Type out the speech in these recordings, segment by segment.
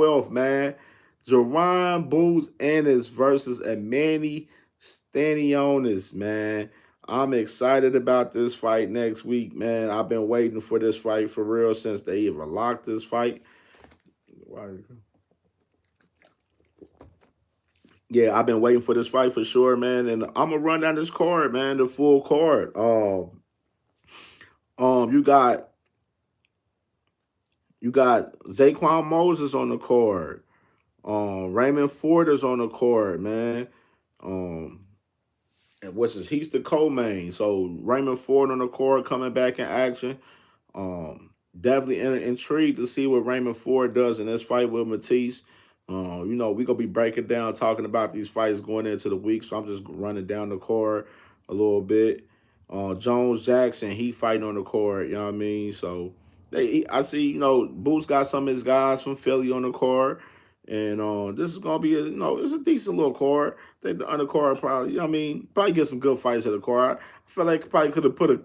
12th, man. JARON Boots Ennis versus Eimantas Stanionis, man. I'm excited about this fight next week, man. I've been waiting for this fight for real since they even locked this fight. Yeah, I've been waiting for this fight for sure, man. And I'm gonna run down this card, man, the full card. You got Zaquan Moses on the card. Raymond Ford is on the card, man. Um, he's the co-main. So Raymond Ford on the card coming back in action. Definitely intrigued to see what Raymond Ford does in this fight with Matisse. We're gonna be breaking down, talking about these fights going into the week. So I'm just running down the card a little bit. Jones Jackson, he fighting on the card, you know what I mean? So I see, Boots got some of his guys from Philly on the card. And this is gonna be it's a decent little card. I think the undercard probably, probably get some good fights at the card. I feel like probably could have put a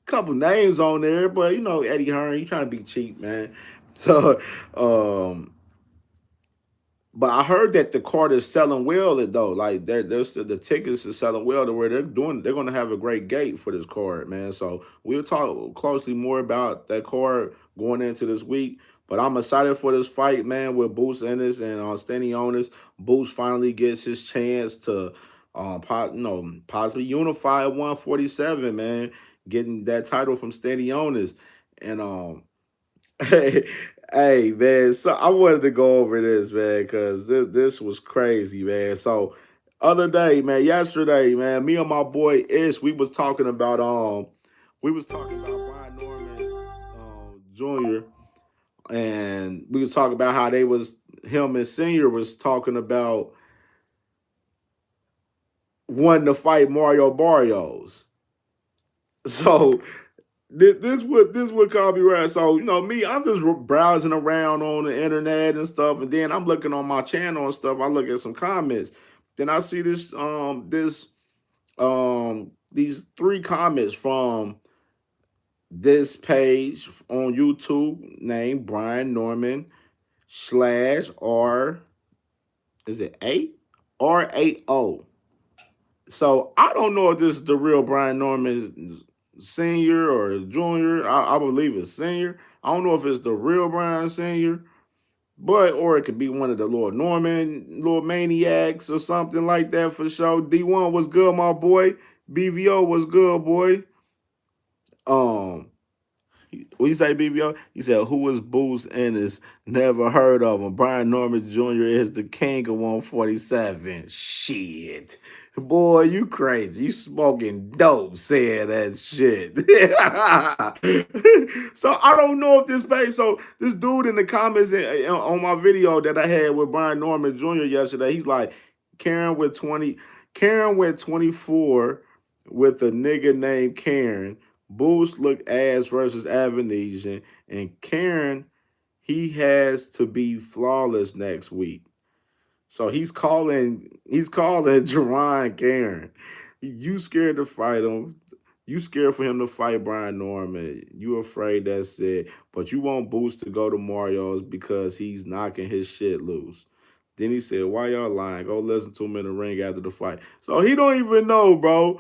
couple names on there, but Eddie Hearn, he trying to be cheap, man. So, but I heard that the card is selling well, though. Like there's the tickets is selling well to where they're going to have a great gate for this card, man. So we'll talk closely more about that card going into this week. But I'm excited for this fight, man, with Boots Ennis and Stanionis. Boots finally gets his chance to possibly unify at 147, man, getting that title from Stanionis. And hey, man. So I wanted to go over this, man, because this was crazy, man. So other day, man, yesterday, man, me and my boy Ish, we was talking about Brian Norman Jr. and we was talking about how him and Senior was talking about wanting to fight Mario Barrios. So this would call me right. So me, I'm just browsing around on the internet and stuff, and then I'm looking on my channel and stuff. I look at some comments, then I see these three comments from this page on YouTube named Brian Norman /R, is it R8O. So I don't know if this is the real Brian Norman Senior or Junior. I believe it's Senior. I don't know if it's the real Brian Senior, or it could be one of the Lord Norman, Lord Maniacs or something like that for sure. D1 was good, my boy. BVO was good, boy. What you say, BBO? He said, who is Boots Ennis? Never heard of him. Brian Norman Jr. is the king of 147. Shit. Boy, you crazy. You smoking dope saying that shit. So I don't know if this page. So this dude in the comments on my video that I had with Brian Norman Jr. yesterday, he's like, Karen with 24 with a nigga named Karen. Boost look ass versus Avanesian, and Karen, he has to be flawless next week. So he's calling Jerron Karen. You scared to fight him. You scared for him to fight Brian Norman. You afraid that's it. But you want Boost to go to Mario's because he's knocking his shit loose. Then he said, why y'all lying? Go listen to him in the ring after the fight. So he don't even know, bro.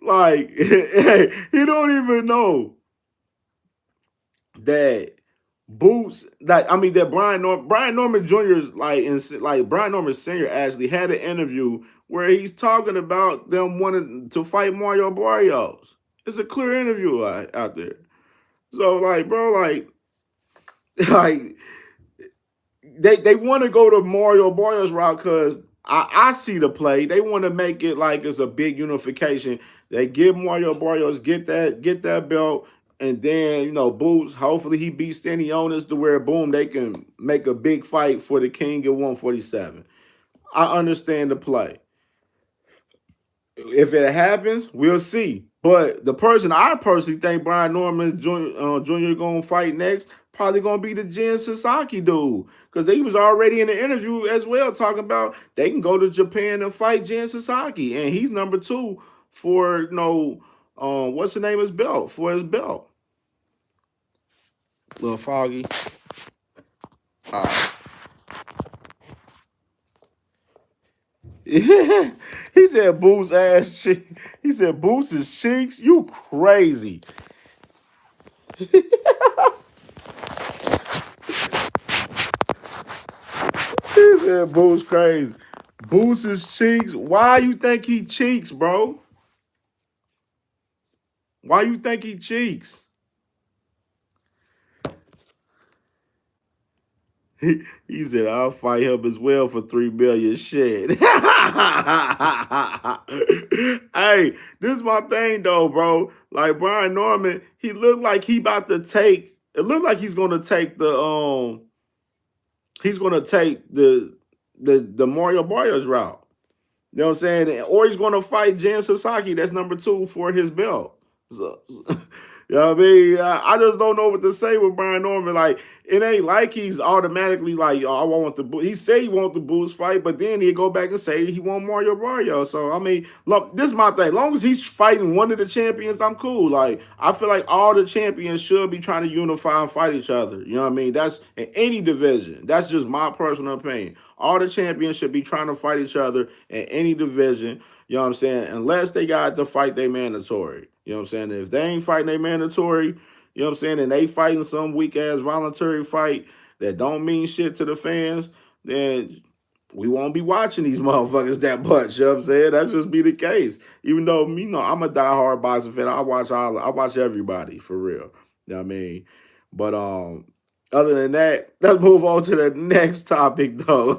Like, he don't even know that that Brian Norman Jr. is like Brian Norman Sr. actually had an interview where he's talking about them wanting to fight Mario Barrios. It's a clear interview out there. So like, bro, like they want to go to Mario Barrios route because I see the play. They want to make it like it's a big unification. They give Mario Barrios get that belt, and then Boots. Hopefully he beats Stanionis to where boom they can make a big fight for the king at 147. I understand the play. If it happens, we'll see. But the person I personally think Brian Norman Jr. Gonna fight next probably gonna be the Jen Sasaki dude, because he was already in the interview as well talking about they can go to Japan and fight Jen Sasaki, and he's number 2 for what's the name of his belt for his belt. Little foggy. He said Boo's ass cheek. He said Boo's cheeks. You crazy. He said Boo's crazy. Boo's cheeks. Why you think he cheeks, bro? Why you think he cheeks? He said, I'll fight him as well for 3 million. Shit. Hey, this is my thing though, bro. Like Brian Norman, he looked like he about to take it looked like he's gonna take the Mario Barrios route. You know what I'm saying? Or he's gonna fight Jan Sasaki, that's number 2 for his belt. So, you know what I mean? I just don't know what to say with Brian Norman. Like, it ain't like he's automatically like, oh, I want the He said he want the Boots fight, but then he'd go back and say he want Mario Barrio. So, I mean, look, this is my thing. As long as he's fighting one of the champions, I'm cool. Like, I feel like all the champions should be trying to unify and fight each other. You know what I mean? That's in any division. That's just my personal opinion. All the champions should be trying to fight each other in any division. You know what I'm saying? Unless they got to fight they mandatory. You know what I'm saying? If they ain't fighting they mandatory, you know what I'm saying, and they fighting some weak-ass voluntary fight that don't mean shit to the fans, then we won't be watching these motherfuckers that much. You know what I'm saying? That's just be the case. Even though, you know, I'm a diehard boxing fan. I watch everybody, for real. You know what I mean? But other than that, let's move on to the next topic, though.